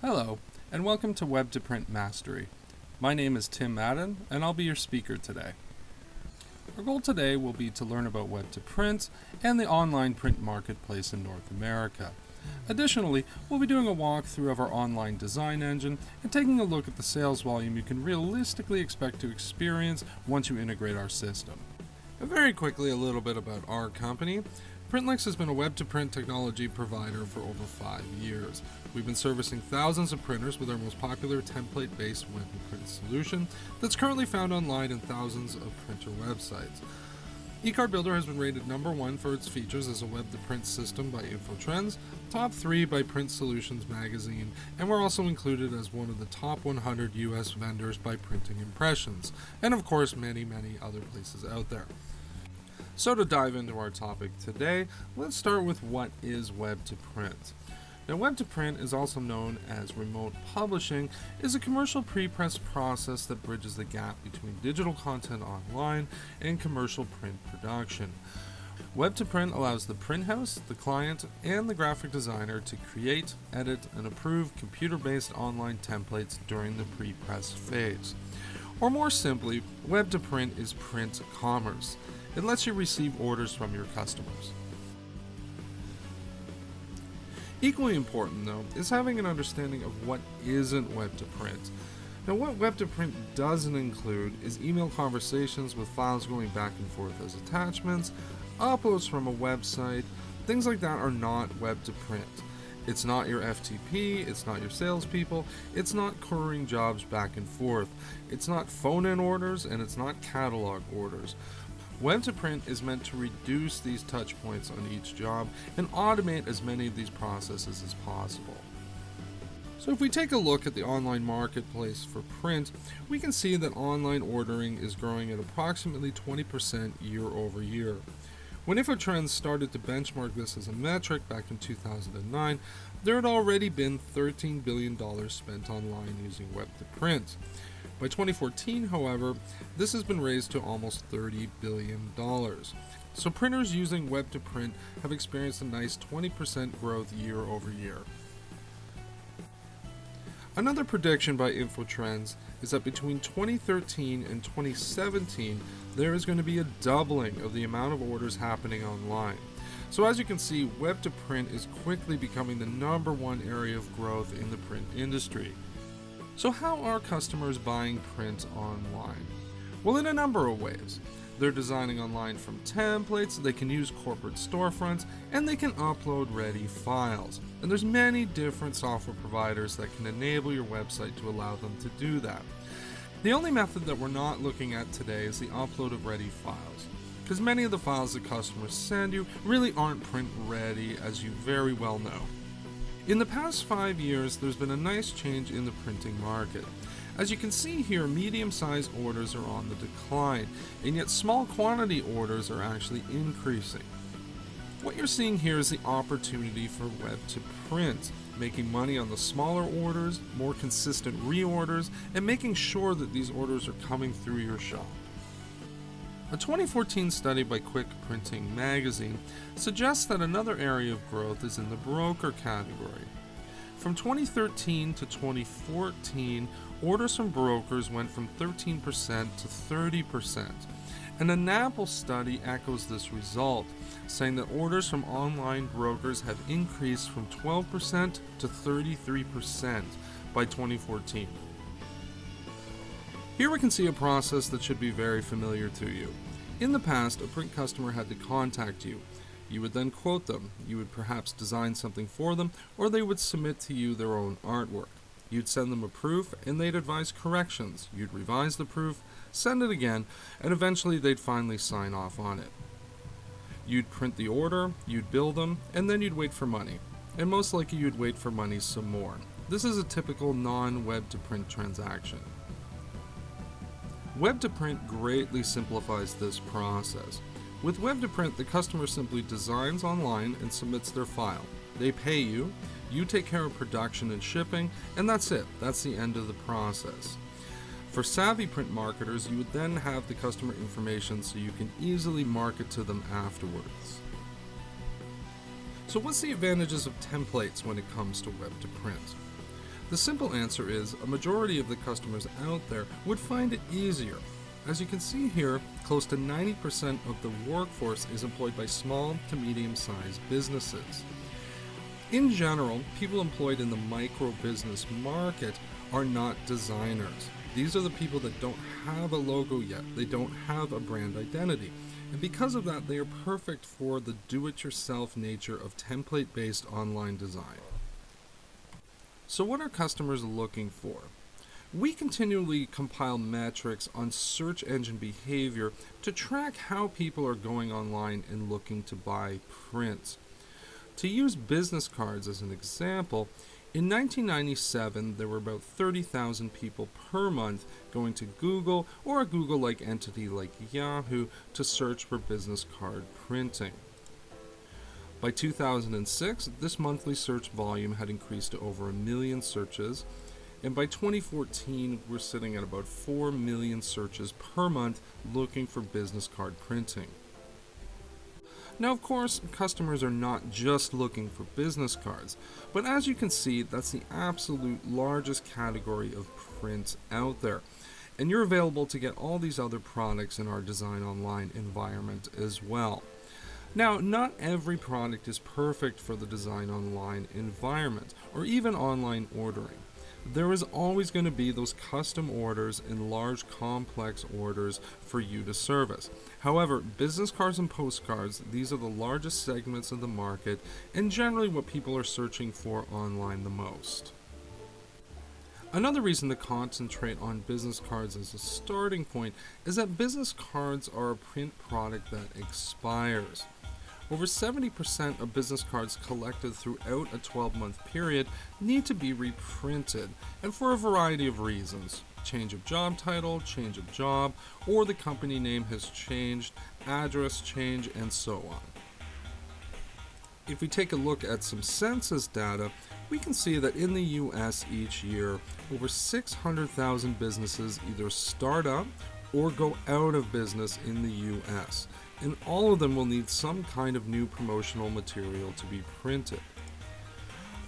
Hello, and welcome to Web to Print Mastery. My name is Tim Madden, and I'll be your speaker today. Our goal today will be to learn about Web to Print and the online print marketplace in North America. Additionally, we'll be doing a walkthrough of our online design engine and taking a look at the sales volume you can realistically expect to experience once you integrate our system. And very quickly, a little bit about our company. PrintlinQs has been a web-to-print technology provider for over 5 years. We've been servicing thousands of printers with our most popular template-based web-to-print solution that's currently found online in thousands of printer websites. eCardBuilder has been rated #1 for its features as a web-to-print system by InfoTrends, top 3 by Print Solutions magazine, and we're also included as one of the top 100 US vendors by Printing Impressions, and of course many other places out there. So to dive into our topic today, let's start with what is Web to Print. Now, Web to Print is also known as remote publishing, is a commercial prepress process that bridges the gap between digital content online and commercial print production. Web to Print allows the print house, the client, and the graphic designer to create, edit, and approve computer-based online templates during the prepress phase. Or more simply, Web to Print is print commerce. It lets you receive orders from your customers. Equally important, though, is having an understanding of what isn't Web to Print. Now, what Web to Print doesn't include is email conversations with files going back and forth as attachments, uploads from a website. Things like that are not Web to Print. It's not your FTP, it's not your salespeople, it's not couriering jobs back and forth, it's not phone-in orders, and it's not catalog orders. Web to Print is meant to reduce these touch points on each job and automate as many of these processes as possible. So if we take a look at the online marketplace for print, we can see that online ordering is growing at approximately 20% year over year. When InfoTrends started to benchmark this as a metric back in 2009, there had already been $13 billion spent online using Web to Print. By 2014, however, this has been raised to almost $30 billion. So printers using Web to Print have experienced a nice 20% growth year over year. Another prediction by InfoTrends is that between 2013 and 2017, there is going to be a doubling of the amount of orders happening online. So as you can see, Web to Print is quickly becoming the #1 area of growth in the print industry. So how are customers buying print online? Well, in a number of ways. They're designing online from templates, they can use corporate storefronts, and they can upload ready files. And there's many different software providers that can enable your website to allow them to do that. The only method that we're not looking at today is the upload of ready files, because many of the files that customers send you really aren't print ready, as you very well know. In the past 5 years, there's been a nice change in the printing market. As you can see here, medium-sized orders are on the decline, and yet small quantity orders are actually increasing. What you're seeing here is the opportunity for Web to Print, making money on the smaller orders, more consistent reorders, and making sure that these orders are coming through your shop. A 2014 study by Quick Printing magazine suggests that another area of growth is in the broker category. From 2013 to 2014, orders from brokers went from 13% to 30%. And a NAPL study echoes this result, saying that orders from online brokers have increased from 12% to 33% by 2014. Here we can see a process that should be very familiar to you. In the past, a print customer had to contact you. You would then quote them. You would perhaps design something for them, or they would submit to you their own artwork. You'd send them a proof, and they'd advise corrections. You'd revise the proof, send it again, and eventually they'd finally sign off on it. You'd print the order, you'd bill them, and then you'd wait for money. And most likely you'd wait for money some more. This is a typical non-Web to Print transaction. Web to Print greatly simplifies this process. With Web to Print, the customer simply designs online and submits their file. They pay you, you take care of production and shipping, and that's it. That's the end of the process. For savvy print marketers, you would then have the customer information so you can easily market to them afterwards. So what's the advantages of templates when it comes to Web to Print? The simple answer is a majority of the customers out there would find it easier. As you can see here, close to 90% of the workforce is employed by small to medium-sized businesses. In general, people employed in the micro-business market are not designers. These are the people that don't have a logo yet. They don't have a brand identity. And because of that, they are perfect for the do-it-yourself nature of template-based online design. So what are customers looking for? We continually compile metrics on search engine behavior to track how people are going online and looking to buy prints. To use business cards as an example, in 1997 there were about 30,000 people per month going to Google or a Google-like entity like Yahoo to search for business card printing. By 2006, this monthly search volume had increased to over 1 million searches, and by 2014, we're sitting at about 4 million searches per month looking for business card printing. Now, of course, customers are not just looking for business cards, but as you can see, that's the absolute largest category of prints out there. And you're available to get all these other products in our Design Online environment as well. Now, not every product is perfect for the Design Online environment, or even online ordering. There is always going to be those custom orders and large complex orders for you to service. However, business cards and postcards, these are the largest segments of the market and generally what people are searching for online the most. Another reason to concentrate on business cards as a starting point is that business cards are a print product that expires. Over 70% of business cards collected throughout a 12-month period need to be reprinted, and for a variety of reasons. Change of job title, change of job, or the company name has changed, address change, and so on. If we take a look at some census data, we can see that in the US each year, over 600,000 businesses either start up or go out of business in the US, and all of them will need some kind of new promotional material to be printed.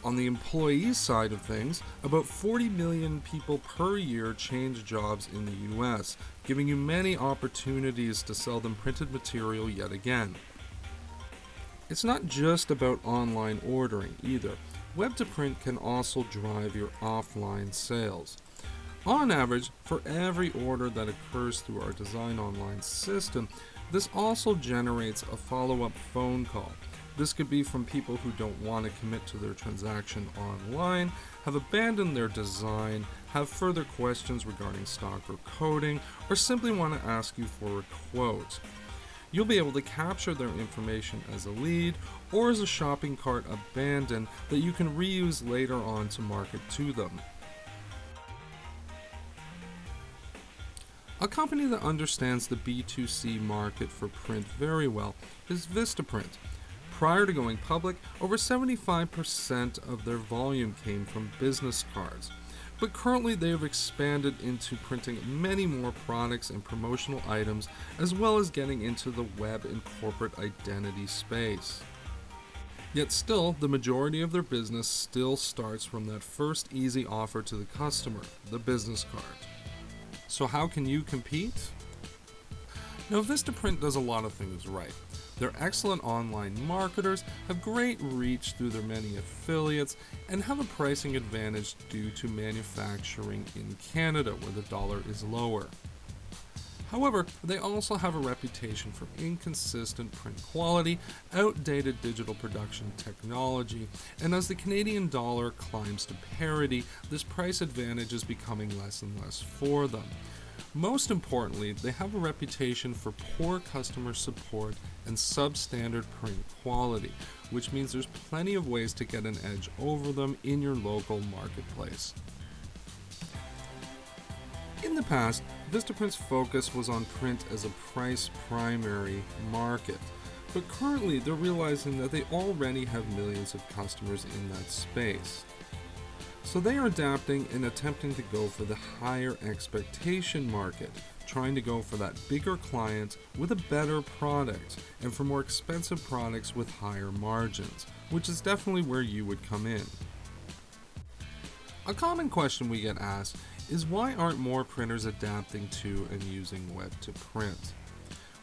On the employee side of things, about 40 million people per year change jobs in the US, giving you many opportunities to sell them printed material yet again. It's not just about online ordering either. Web-to-print can also drive your offline sales. On average, for every order that occurs through our Design Online system, this also generates a follow-up phone call. This could be from people who don't want to commit to their transaction online, have abandoned their design, have further questions regarding stock or coding, or simply want to ask you for a quote. You'll be able to capture their information as a lead or as a shopping cart abandoned that you can reuse later on to market to them. A company that understands the B2C market for print very well is Vistaprint. Prior to going public, over 75% of their volume came from business cards. But currently they have expanded into printing many more products and promotional items, as well as getting into the web and corporate identity space. Yet still, the majority of their business still starts from that first easy offer to the customer, the business card. So how can you compete? Now, Vistaprint does a lot of things right. They're excellent online marketers, have great reach through their many affiliates, and have a pricing advantage due to manufacturing in Canada, where the dollar is lower. However, they also have a reputation for inconsistent print quality, outdated digital production technology, and as the Canadian dollar climbs to parity, this price advantage is becoming less and less for them. Most importantly, they have a reputation for poor customer support and substandard print quality, which means there's plenty of ways to get an edge over them in your local marketplace. In the past, Vistaprint's focus was on print as a price primary market, but currently they're realizing that they already have millions of customers in that space. So they are adapting and attempting to go for the higher expectation market, trying to go for that bigger client with a better product, and for more expensive products with higher margins, which is definitely where you would come in. A common question we get asked is why aren't more printers adapting to and using web to print?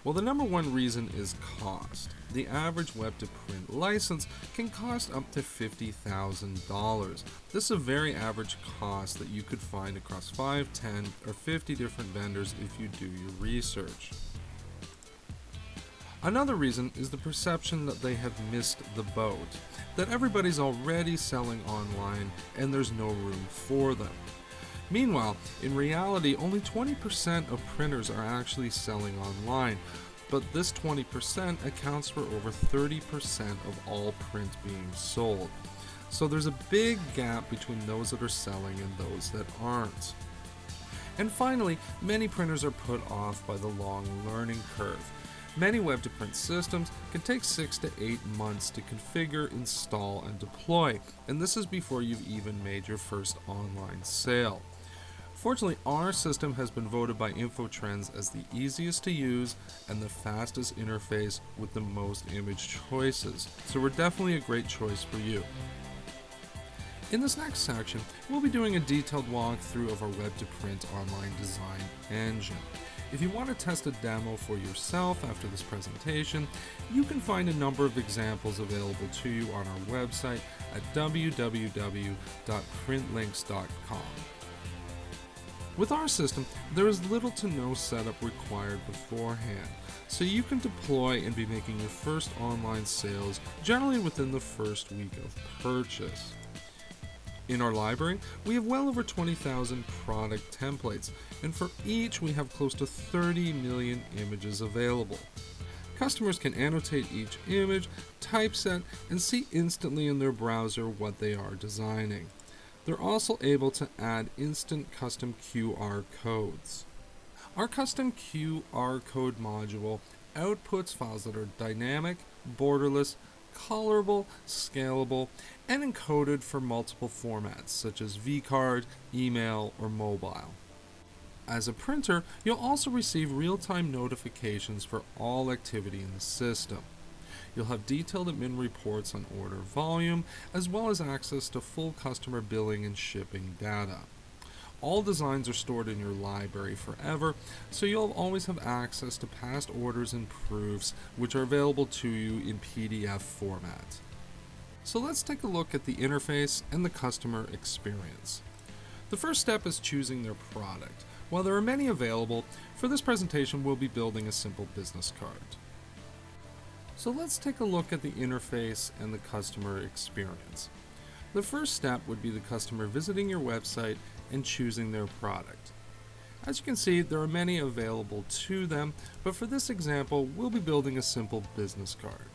Well, the number one reason is cost. The average web to print license can cost up to $50,000. This is a very average cost that you could find across 5, 10, or 50 different vendors if you do your research. Another reason is the perception that they have missed the boat, that everybody's already selling online and there's no room for them. Meanwhile, in reality, only 20% of printers are actually selling online, but this 20% accounts for over 30% of all print being sold. So there's a big gap between those that are selling and those that aren't. And finally, many printers are put off by the long learning curve. Many web-to-print systems can take 6 to 8 months to configure, install, and deploy, and this is before you've even made your first online sale. Fortunately, our system has been voted by InfoTrends as the easiest to use and the fastest interface with the most image choices, so we're definitely a great choice for you. In this next section, we'll be doing a detailed walkthrough of our web-to-print online design engine. If you want to test a demo for yourself after this presentation, you can find a number of examples available to you on our website at www.printlinks.com. With our system, there is little to no setup required beforehand, so you can deploy and be making your first online sales generally within the first week of purchase. In our library, we have well over 20,000 product templates, and for each we have close to 30 million images available. Customers can annotate each image, typeset, and see instantly in their browser what they are designing. They're also able to add instant custom QR codes. Our custom QR code module outputs files that are dynamic, borderless, colorable, scalable, and encoded for multiple formats such as vCard, email, or mobile. As a printer, you'll also receive real-time notifications for all activity in the system. You'll have detailed admin reports on order volume, as well as access to full customer billing and shipping data. All designs are stored in your library forever, so you'll always have access to past orders and proofs, which are available to you in PDF format. So let's take a look at the interface and the customer experience. The first step is choosing their product. While there are many available, for this presentation we'll be building a simple business card. So let's take a look at the interface and the customer experience. The first step would be the customer visiting your website and choosing their product. As you can see, there are many available to them, but for this example, we'll be building a simple business card.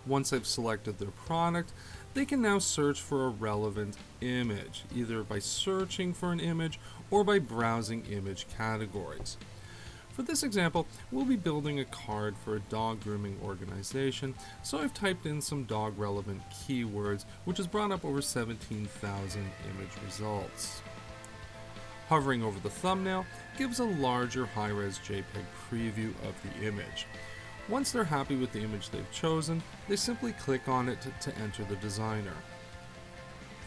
Once they've selected their product, they can now search for a relevant image, either by searching for an image or by browsing image categories. For this example, we'll be building a card for a dog grooming organization, so I've typed in some dog relevant keywords, which has brought up over 17,000 image results. Hovering over the thumbnail gives a larger high-res JPEG preview of the image. Once they're happy with the image they've chosen, they simply click on it to enter the designer.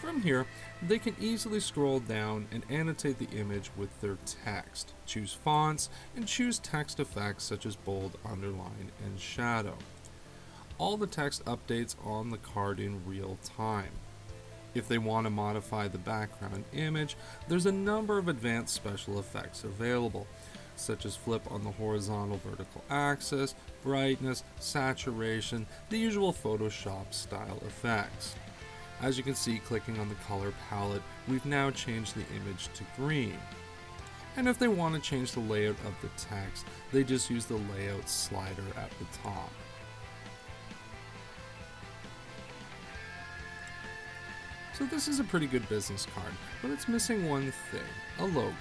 From here, they can easily scroll down and annotate the image with their text, choose fonts, and choose text effects such as bold, underline, and shadow. All the text updates on the card in real time. If they want to modify the background image, there's a number of advanced special effects available, such as flip on the horizontal vertical axis, brightness, saturation, the usual Photoshop style effects. As you can see, clicking on the color palette, we've now changed the image to green. And if they want to change the layout of the text, they just use the layout slider at the top. So this is a pretty good business card, but it's missing one thing, a logo.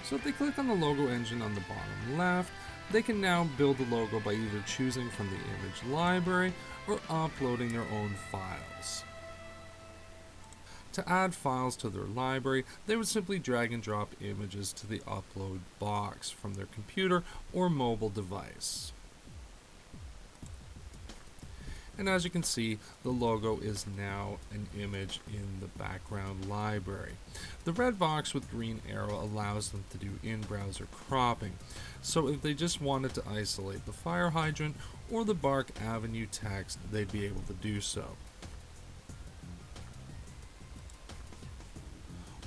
So if they click on the logo engine on the bottom left, they can now build the logo by either choosing from the image library or uploading their own files. To add files to their library, they would simply drag and drop images to the upload box from their computer or mobile device. And as you can see, the logo is now an image in the background library. The red box with green arrow allows them to do in-browser cropping. So if they just wanted to isolate the fire hydrant or the Bark Avenue text, they'd be able to do so.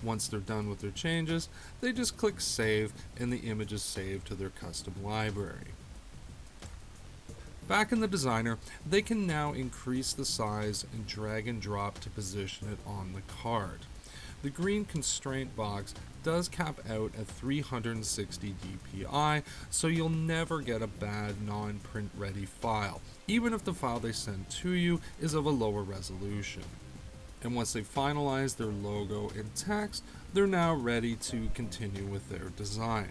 Once they're done with their changes, they just click Save and the image is saved to their custom library. Back in the designer, they can now increase the size and drag and drop to position it on the card. The green constraint box does cap out at 360 dpi, so you'll never get a bad non-print ready file, even if the file they send to you is of a lower resolution. And once they finalize their logo and text, they're now ready to continue with their design.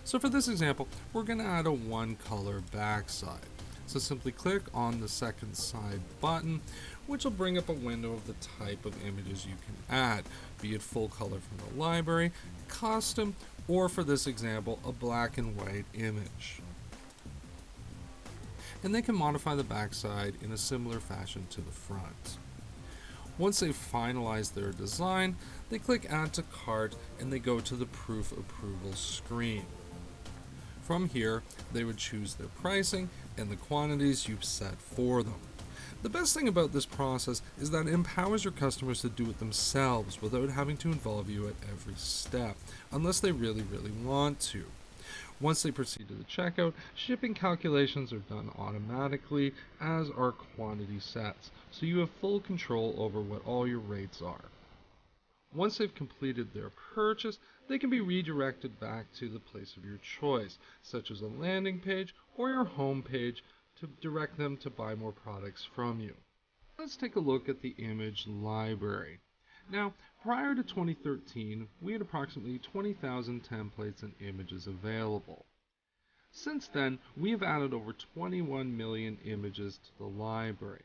So for this example, we're going to add a one color backside. So simply click on the second side button, which will bring up a window of the type of images you can add, be it full color from the library, custom, or for this example, a black and white image. And they can modify the backside in a similar fashion to the front. Once they've finalized their design, they click Add to Cart and they go to the Proof Approval screen. From here, they would choose their pricing and the quantities you've set for them. The best thing about this process is that it empowers your customers to do it themselves without having to involve you at every step, unless they really want to. Once they proceed to the checkout, shipping calculations are done automatically, as are quantity sets, so you have full control over what all your rates are. Once they've completed their purchase, they can be redirected back to the place of your choice, such as a landing page or your home page, to direct them to buy more products from you. Let's take a look at the image library. Now, prior to 2013, we had approximately 20,000 templates and images available. Since then, we have added over 21 million images to the library.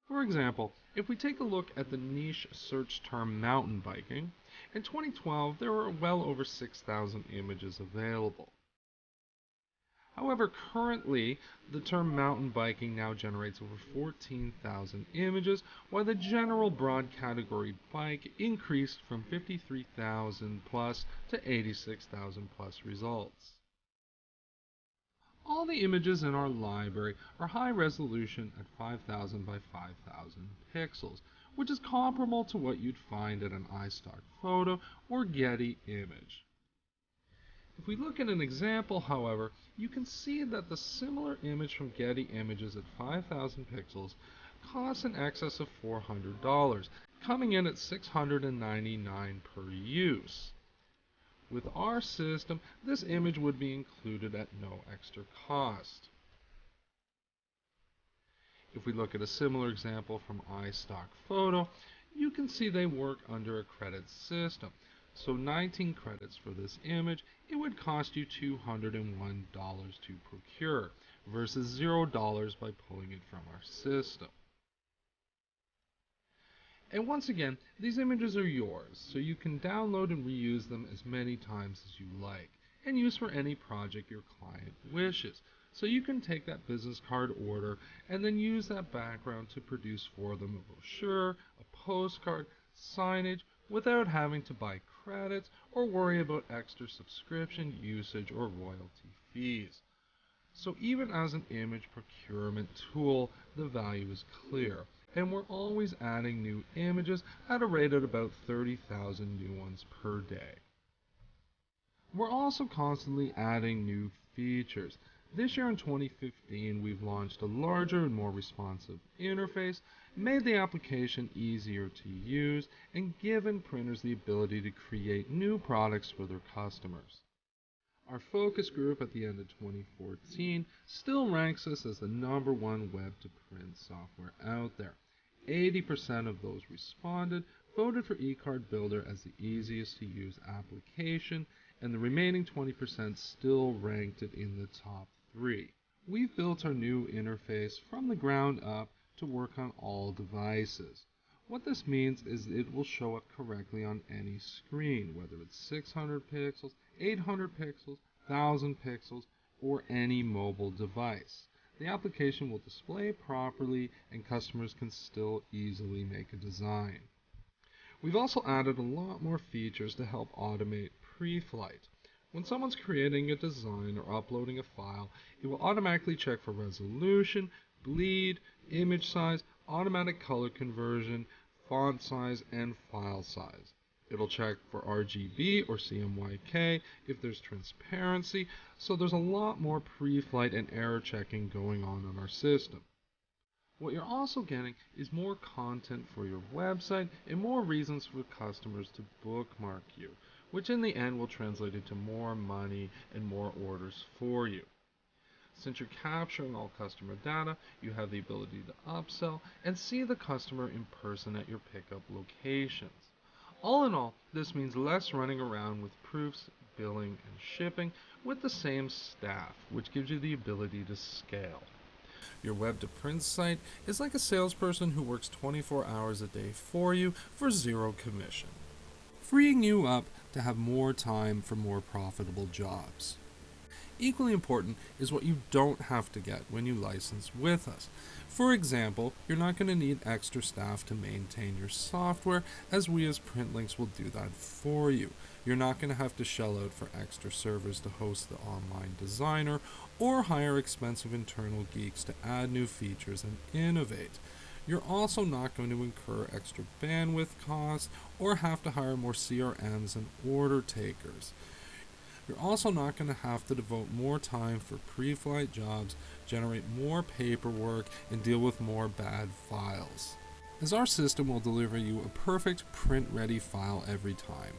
For example, if we take a look at the niche search term mountain biking, in 2012 there were well over 6,000 images available. However, currently, the term mountain biking now generates over 14,000 images, while the general broad category bike increased from 53,000 plus to 86,000 plus results. All the images in our library are high resolution at 5,000 by 5,000 pixels, which is comparable to what you'd find at an iStock photo or Getty image. If we look at an example, however, you can see that the similar image from Getty Images at 5,000 pixels costs in excess of $400, coming in at $699 per use. With our system, this image would be included at no extra cost. If we look at a similar example from iStock Photo, you can see they work under a credit system. So 19 credits for this image, it would cost you $201 to procure versus $0 by pulling it from our system. And once again, these images are yours, so you can download and reuse them as many times as you like, and use for any project your client wishes. So you can take that business card order and then use that background to produce for them a brochure, a postcard, signage, without having to buy credits or worry about extra subscription, usage, or royalty fees. So even as an image procurement tool, the value is clear, and we're always adding new images at a rate of about 30,000 new ones per day. We're also constantly adding new features. This year in 2015, we've launched a larger and more responsive interface, made the application easier to use, and given printers the ability to create new products for their customers. Our focus group at the end of 2014 still ranks us as the #1 web-to-print software out there. 80% of those responded voted for eCard Builder as the easiest to use application, and the remaining 20% still ranked it in the top 3. We've built our new interface from the ground up to work on all devices. What this means is it will show up correctly on any screen, whether it's 600 pixels, 800 pixels, 1000 pixels, or any mobile device. the application will display properly and customers can still easily make a design. We've also added a lot more features to help automate preflight. When someone's creating a design or uploading a file, it will automatically check for resolution, bleed, image size, automatic color conversion, font size, and file size. It'll check for RGB or CMYK if there's transparency, so there's a lot more pre-flight and error checking going on our system. What you're also getting is more content for your website and more reasons for customers to bookmark you, which in the end will translate into more money and more orders for you. Since you're capturing all customer data, you have the ability to upsell and see the customer in person at your pickup locations. All in all, this means less running around with proofs, billing, and shipping with the same staff, which gives you the ability to scale. Your web-to-print site is like a salesperson who works 24 hours a day for you for zero commission, freeing you up to have more time for more profitable jobs. Equally important is what you don't have to get when you license with us. For example, you're not going to need extra staff to maintain your software, as we as Printlinks will do that for you. You're not going to have to shell out for extra servers to host the online designer, or hire expensive internal geeks to add new features and innovate. You're also not going to incur extra bandwidth costs or have to hire more CRMs and order takers. You're also not going to have to devote more time for pre-flight jobs, generate more paperwork, and deal with more bad files, as our system will deliver you a perfect print-ready file every time.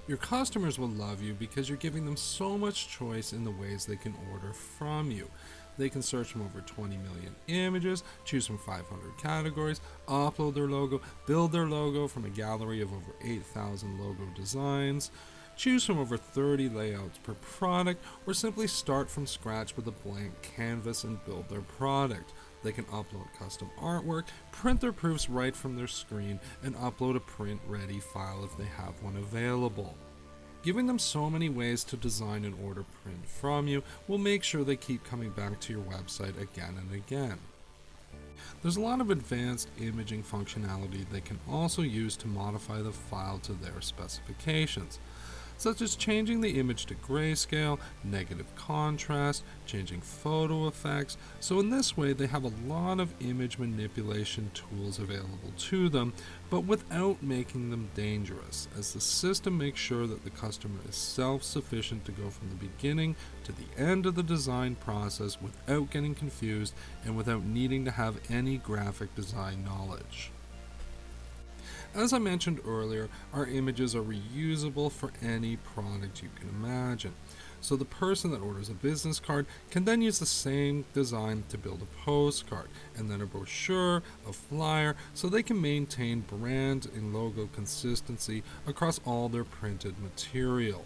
Your customers will love you because you're giving them so much choice in the ways they can order from you. They can search from over 20 million images, choose from 500 categories, upload their logo, build their logo from a gallery of over 8,000 logo designs, choose from over 30 layouts per product, or simply start from scratch with a blank canvas and build their product. They can upload custom artwork, print their proofs right from their screen, and upload a print-ready file if they have one available. Giving them so many ways to design and order print from you will make sure they keep coming back to your website again and again. There's a lot of advanced imaging functionality they can also use to modify the file to their specifications, such as changing the image to grayscale, negative contrast, changing photo effects. So in this way, they have a lot of image manipulation tools available to them, but without making them dangerous, as the system makes sure that the customer is self-sufficient to go from the beginning to the end of the design process without getting confused and without needing to have any graphic design knowledge. As I mentioned earlier, our images are reusable for any product you can imagine. So the person that orders a business card can then use the same design to build a postcard, and then a brochure, a flyer, so they can maintain brand and logo consistency across all their printed material.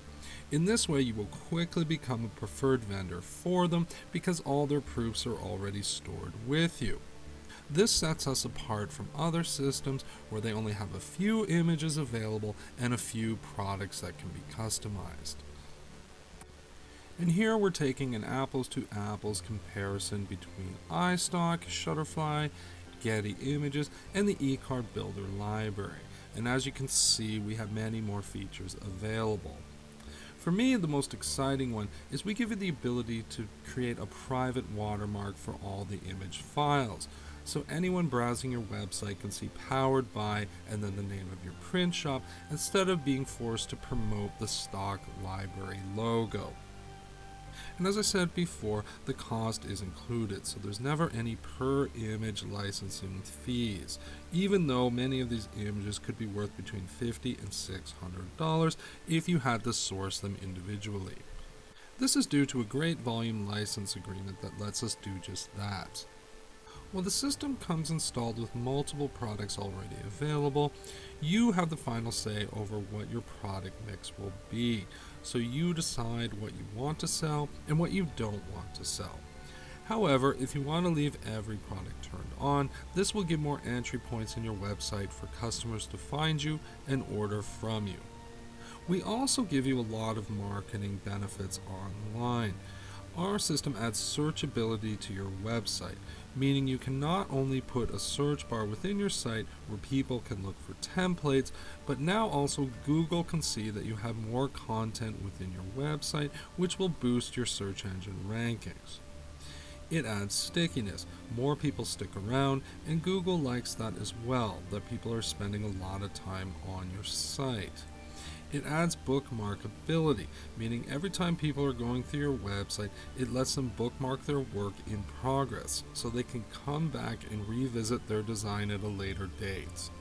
In this way, you will quickly become a preferred vendor for them because all their proofs are already stored with you. This sets us apart from other systems where they only have a few images available and a few products that can be customized. And here we're taking an apples to apples comparison between iStock, Shutterfly, Getty Images, and the eCard Builder library. And as you can see, we have many more features available. For me, the most exciting one is we give you the ability to create a private watermark for all the image files. So anyone browsing your website can see powered by and then the name of your print shop instead of being forced to promote the stock library logo. And as I said before, the cost is included, so there's never any per image licensing fees, even though many of these images could be worth between $50 and $600 if you had to source them individually. This is due to a great volume license agreement that lets us do just that. While the system comes installed with multiple products already available, you have the final say over what your product mix will be, so you decide what you want to sell and what you don't want to sell. However, if you want to leave every product turned on, this will give more entry points in your website for customers to find you and order from you. We also give you a lot of marketing benefits online. our system adds searchability to your website, meaning you can not only put a search bar within your site where people can look for templates, but now also Google can see that you have more content within your website, which will boost your search engine rankings. It adds stickiness. More people stick around, and Google likes that as well, that people are spending a lot of time on your site. It adds bookmarkability, meaning every time people are going through your website, it lets them bookmark their work in progress, so they can come back and revisit their design at a later date.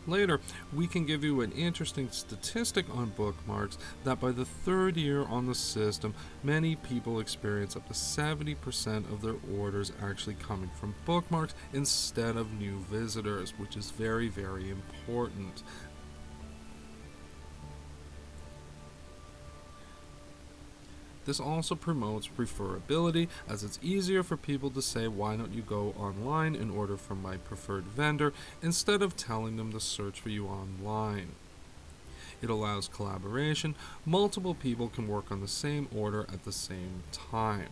Later, we can give you an interesting statistic on bookmarks that by the third year on the system, many people experience up to 70% of their orders actually coming from bookmarks instead of new visitors, which is very, very important. This also promotes preferability, as it's easier for people to say, why don't you go online and order from my preferred vendor, instead of telling them to search for you online. It allows collaboration. Multiple people can work on the same order at the same time.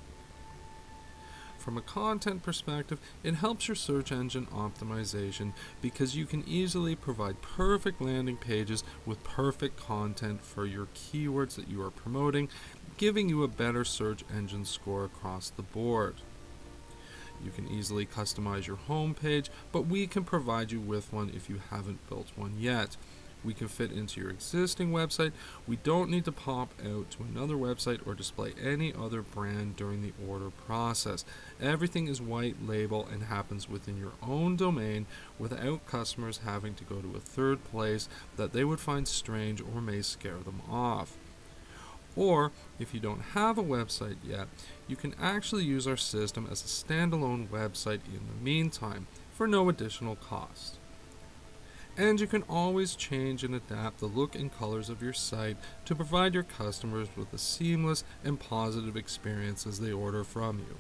From a content perspective, it helps your search engine optimization because you can easily provide perfect landing pages with perfect content for your keywords that you are promoting, giving you a better search engine score across the board. You can easily customize your home page, but we can provide you with one if you haven't built one yet. We can fit into your existing website. We don't need to pop out to another website or display any other brand during the order process. Everything is white label and happens within your own domain without customers having to go to a third place that they would find strange or may scare them off. Or, if you don't have a website yet, you can actually use our system as a standalone website in the meantime for no additional cost. And you can always change and adapt the look and colors of your site to provide your customers with a seamless and positive experience as they order from you.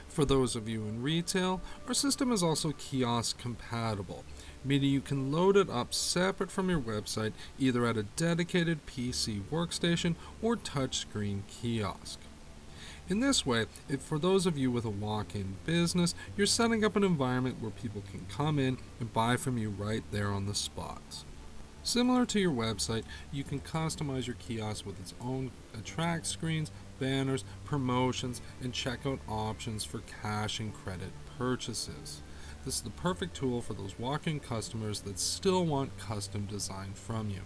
For those of you in retail, our system is also kiosk compatible, meaning you can load it up separate from your website either at a dedicated PC workstation or touchscreen kiosk. In this way, for those of you with a walk-in business, you're setting up an environment where people can come in and buy from you right there on the spot. Similar to your website, you can customize your kiosk with its own attract screens, banners, promotions, and checkout options for cash and credit purchases. This is the perfect tool for those walk-in customers that still want custom design from you.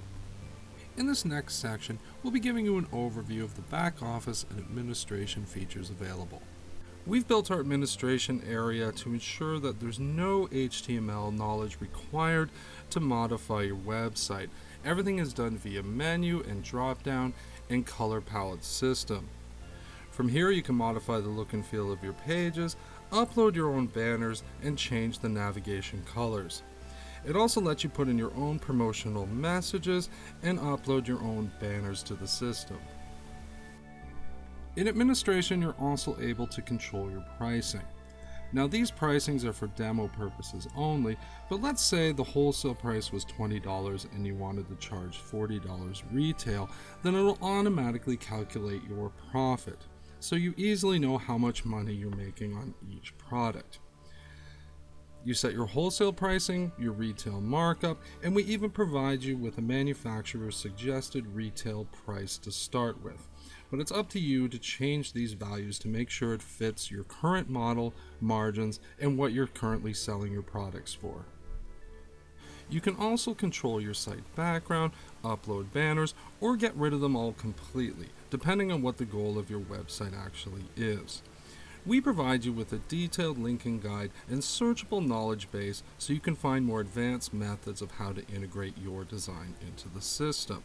In this next section, we'll be giving you an overview of the back office and administration features available. We've built our administration area to ensure that there's no HTML knowledge required to modify your website. Everything is done via menu and drop-down and color palette system. From here, you can modify the look and feel of your pages, upload your own banners, and change the navigation colors. It also lets you put in your own promotional messages and upload your own banners to the system. In administration, you're also able to control your pricing. Now, these pricings are for demo purposes only, but let's say the wholesale price was $20 and you wanted to charge $40 retail, then it'll automatically calculate your profit, so you easily know how much money you're making on each product. You set your wholesale pricing, your retail markup, and we even provide you with a manufacturer's suggested retail price to start with. But it's up to you to change these values to make sure it fits your current model, margins, and what you're currently selling your products for. You can also control your site background, upload banners, or get rid of them all completely, depending on what the goal of your website actually is. We provide you with a detailed linking guide and searchable knowledge base so you can find more advanced methods of how to integrate your design into the system.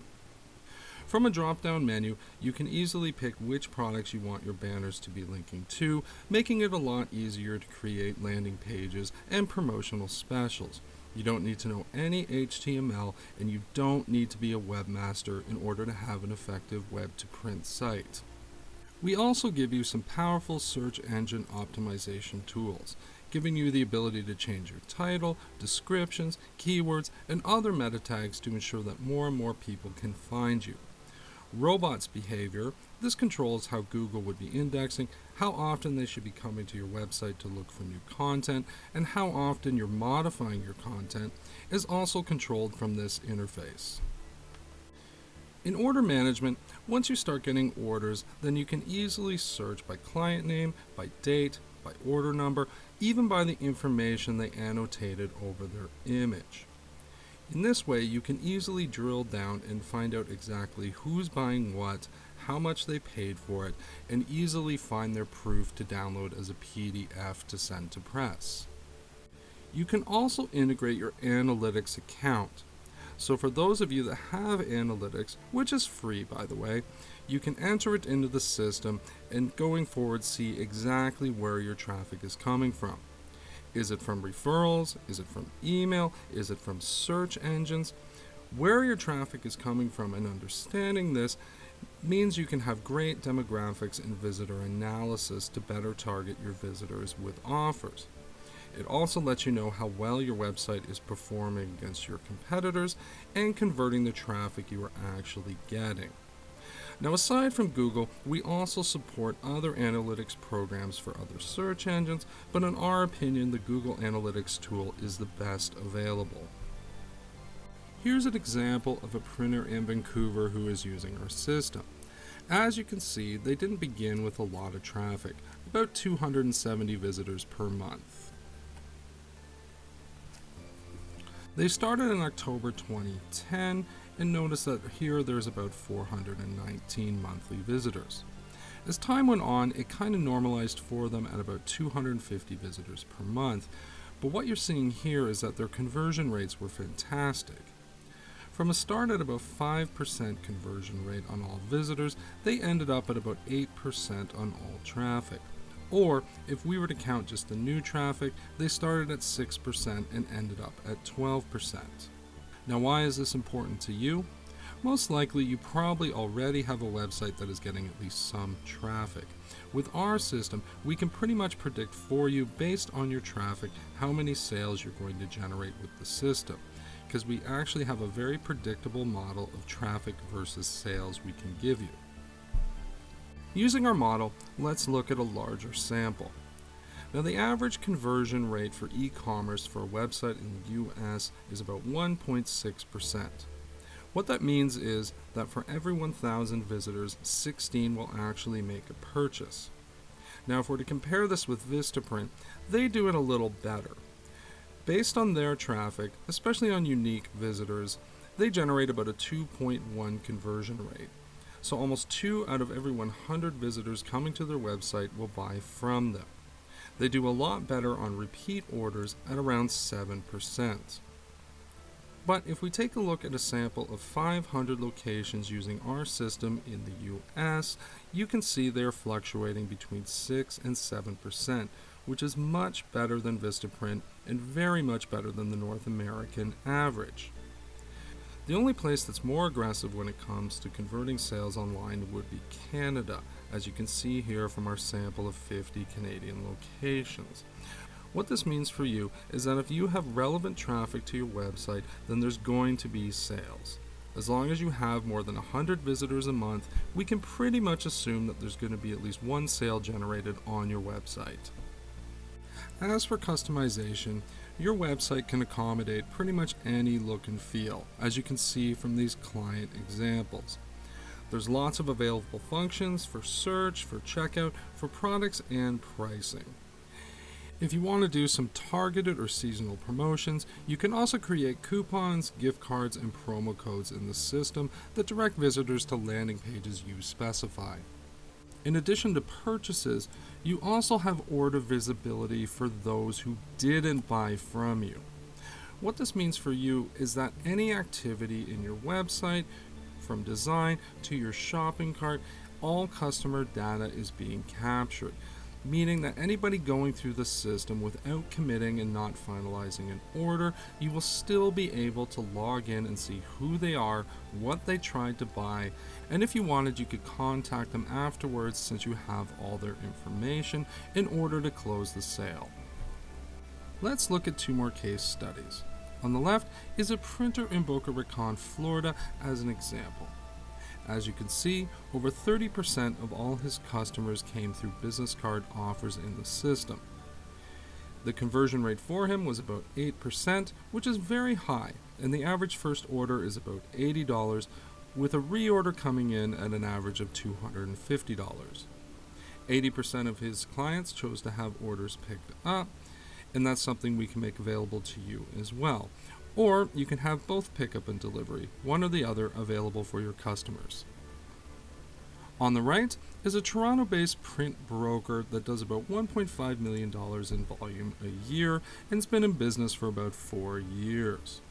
From a drop-down menu, you can easily pick which products you want your banners to be linking to, making it a lot easier to create landing pages and promotional specials. You don't need to know any HTML, and you don't need to be a webmaster in order to have an effective web-to-print site. We also give you some powerful search engine optimization tools, giving you the ability to change your title, descriptions, keywords, and other meta tags to ensure that more and more people can find you. Robots' behavior. This controls how Google would be indexing, how often they should be coming to your website to look for new content, and how often you're modifying your content is also controlled from this interface. In order management, once you start getting orders, then you can easily search by client name, by date, by order number, even by the information they annotated over their image. In this way, you can easily drill down and find out exactly who's buying what, how much they paid for it, and easily find their proof to download as a PDF to send to press. You can also integrate your analytics account. So for those of you that have analytics, which is free by the way, you can enter it into the system and going forward see exactly where your traffic is coming from. Is it from referrals? Is it from email? Is it from search engines? Where your traffic is coming from and understanding this means you can have great demographics and visitor analysis to better target your visitors with offers. It also lets you know how well your website is performing against your competitors and converting the traffic you are actually getting. Now, aside from Google, we also support other analytics programs for other search engines, but in our opinion, the Google Analytics tool is the best available. Here's an example of a printer in Vancouver who is using our system. As you can see, they didn't begin with a lot of traffic, about 270 visitors per month. They started in October 2010 and notice that here there's about 419 monthly visitors. As time went on, it kind of normalized for them at about 250 visitors per month, but what you're seeing here is that their conversion rates were fantastic. From a start at about 5% conversion rate on all visitors, they ended up at about 8% on all traffic. Or, if we were to count just the new traffic, they started at 6% and ended up at 12%. Now, why is this important to you? Most likely, you probably already have a website that is getting at least some traffic. With our system, we can pretty much predict for you, based on your traffic, how many sales you're going to generate with the system, because we actually have a very predictable model of traffic versus sales we can give you. Using our model, let's look at a larger sample. Now, the average conversion rate for e-commerce for a website in the US is about 1.6%. What that means is that for every 1,000 visitors, 16 will actually make a purchase. Now, if we're to compare this with Vistaprint, they do it a little better. Based on their traffic, especially on unique visitors, they generate about a 2.1 conversion rate. So almost 2 out of every 100 visitors coming to their website will buy from them. They do a lot better on repeat orders at around 7%. But if we take a look at a sample of 500 locations using our system in the US, you can see they're fluctuating between 6 and 7%, which is much better than Vistaprint and very much better than the North American average. The only place that's more aggressive when it comes to converting sales online would be Canada, as you can see here from our sample of 50 Canadian locations. What this means for you is that if you have relevant traffic to your website, then there's going to be sales. As long as you have more than 100 visitors a month, we can pretty much assume that there's going to be at least one sale generated on your website. As for customization, your website can accommodate pretty much any look and feel, as you can see from these client examples. There's lots of available functions for search, for checkout, for products, and pricing. If you want to do some targeted or seasonal promotions, you can also create coupons, gift cards, and promo codes in the system that direct visitors to landing pages you specify. In addition to purchases, you also have order visibility for those who didn't buy from you. What this means for you is that any activity in your website, from design to your shopping cart, all customer data is being captured, meaning that anybody going through the system without committing and not finalizing an order, you will still be able to log in and see who they are, what they tried to buy, and if you wanted, you could contact them afterwards since you have all their information in order to close the sale. Let's look at 2 more case studies. On the left is a printer in Boca Raton, Florida as an example. As you can see, over 30% of all his customers came through business card offers in the system. The conversion rate for him was about 8%, which is very high, and the average first order is about $80, with a reorder coming in at an average of $250. 80% of his clients chose to have orders picked up, and that's something we can make available to you as well. Or you can have both pickup and delivery, one or the other available for your customers. On the right is a Toronto-based print broker that does about $1.5 million in volume a year and has been in business for about 4 years.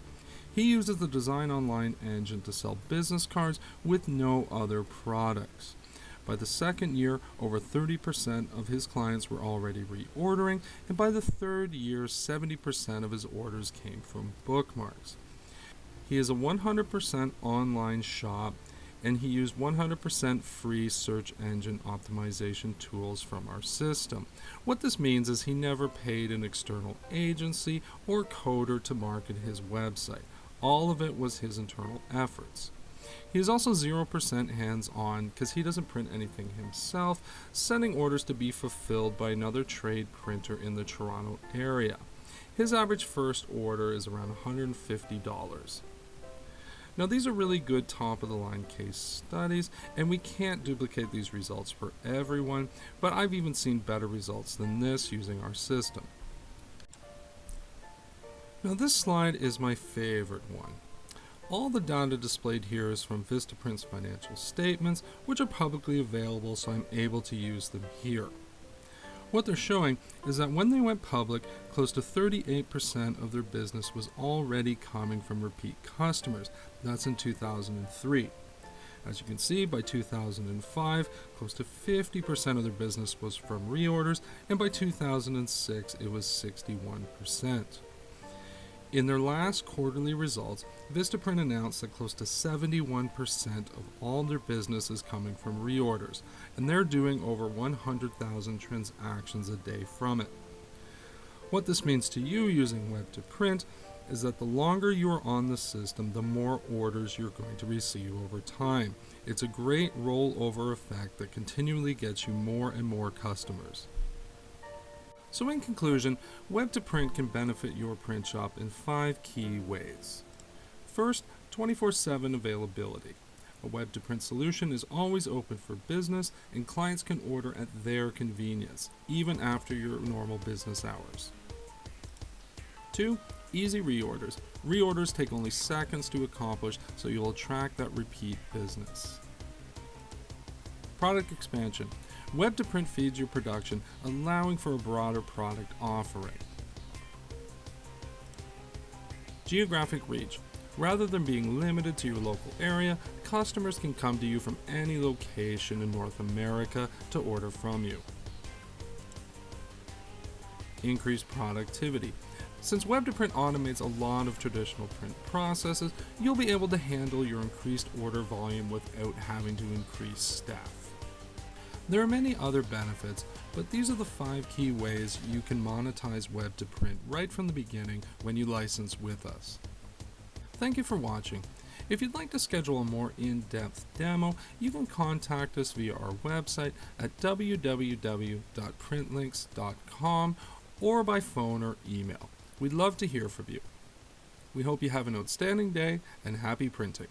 He uses the Design Online engine to sell business cards with no other products. By the second year, over 30% of his clients were already reordering, and by the third year, 70% of his orders came from bookmarks. He is a 100% online shop, and he used 100% free search engine optimization tools from our system. What this means is he never paid an external agency or coder to market his website. All of it was his internal efforts. He is also 0% hands-on because he doesn't print anything himself, sending orders to be fulfilled by another trade printer in the Toronto area. His average first order is around $150. Now these are really good top-of-the-line case studies, and we can't duplicate these results for everyone, but I've even seen better results than this using our system. Now this slide is my favorite one. All the data displayed here is from Vistaprint's financial statements, which are publicly available, so I'm able to use them here. What they're showing is that when they went public, close to 38% of their business was already coming from repeat customers. That's in 2003. As you can see, by 2005, close to 50% of their business was from reorders, and by 2006, it was 61%. In their last quarterly results, Vistaprint announced that close to 71% of all their business is coming from reorders, and they're doing over 100,000 transactions a day from it. What this means to you using Web2Print is that the longer you are on the system, the more orders you're going to receive over time. It's a great rollover effect that continually gets you more and more customers. So in conclusion, Web2Print can benefit your print shop in 5 key ways. First, 24/7 availability. A Web2Print solution is always open for business, and clients can order at their convenience, even after your normal business hours. 2, easy reorders. Reorders take only seconds to accomplish, so you'll attract that repeat business. Product expansion. Web2Print feeds your production, allowing for a broader product offering. Geographic reach. Rather than being limited to your local area, customers can come to you from any location in North America to order from you. Increased productivity. Since Web2Print automates a lot of traditional print processes, you'll be able to handle your increased order volume without having to increase staff. There are many other benefits, but these are the 5 key ways you can monetize Web2Print right from the beginning when you license with us. Thank you for watching. If you'd like to schedule a more in-depth demo, you can contact us via our website at www.printlinks.com or by phone or email. We'd love to hear from you. We hope you have an outstanding day and happy printing.